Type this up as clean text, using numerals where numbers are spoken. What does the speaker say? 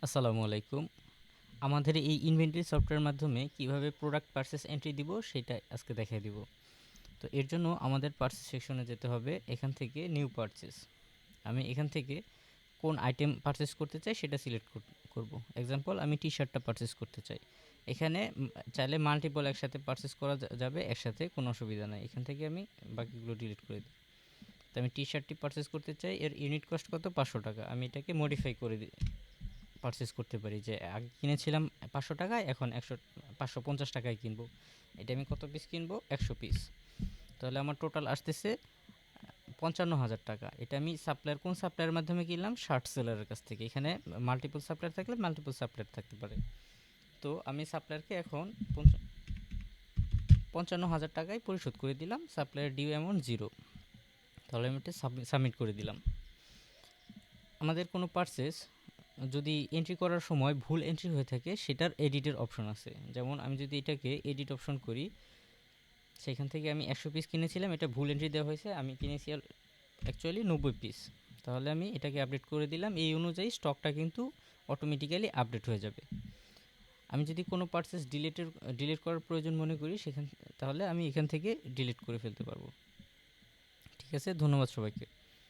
আসসালামু আলাইকুম। আমাদের এই ইনভেন্টরি সফটওয়্যারের মাধ্যমে কিভাবে প্রোডাক্ট পারচেজ এন্ট্রি দিব সেটা আজকে দেখাই দিব। তো এর জন্য আমাদের পারচেজ সেকশনে যেতে হবে। এখান থেকে নিউ পারচেজ, আমি এখান থেকে কোন আইটেম পারচেজ করতে চাই সেটা সিলেক্ট করব। এক্সাম্পল, আমি টি শার্টটা পারচেজ করতে চাই। এখানে চাইলে মাল্টিপল একসাথে পারচেজ করা যাবে, একসাথে কোনো অসুবিধা নাই। এখান থেকে আমি বাকিগুলো ডিলিট করে দিই। তো আমি টি শার্টটি পারচেজ করতে চাই, এর ইউনিট কস্ট কত? 500 টাকা। আমি এটাকে মডিফাই করে দিই, পারচেজ করতে পারি যে আগে কিনেছিলাম 500 টাকায়, এখন 550 টাকায় কিনবো। এটা আমি কত পিস কিনবো? 100 পিস। তাহলে আমার টোটাল আসতেছে 55,000 টাকা। এটা আমি সাপ্লায়ার, কোন সাপ্লায়ারের মাধ্যমে কিনলাম? শার্ট সেলারের কাছ থেকে। এখানে মাল্টিপল সাপ্লায়ার থাকলে মাল্টিপল সাপ্লায়ার থাকতে পারে। তো আমি সাপ্লায়ারকে এখন 55,000 টাকায় পরিশোধ করে দিলাম। Supplier due amount 0। তাহলে আমি এটা সাবমিট করে দিলাম। আমাদের কোনো পারচেজ যদি এন্ট্রি করার সময় ভুল এন্ট্রি হয়ে থাকে, সেটার এডিটের অপশন আছে। যেমন আমি যদি এটাকে এডিট অপশন করি, সেখান থেকে আমি 100 পিস কিনেছিলাম, এটা ভুল এন্ট্রি দেওয়া হয়েছে, আমি কিনেছি অ্যাকচুয়ালি 90 পিস। তাহলে আমি এটাকে আপডেট করে দিলাম, এই অনুযায়ী স্টকটা কিন্তু অটোমেটিক্যালি আপডেট হয়ে যাবে। আমি যদি কোনো পারচেজ ডিলিট করার প্রয়োজন মনে করি, তাহলে আমি এখান থেকে ডিলিট করে ফেলতে পারবো। ঠিক আছে, ধন্যবাদ সবাইকে।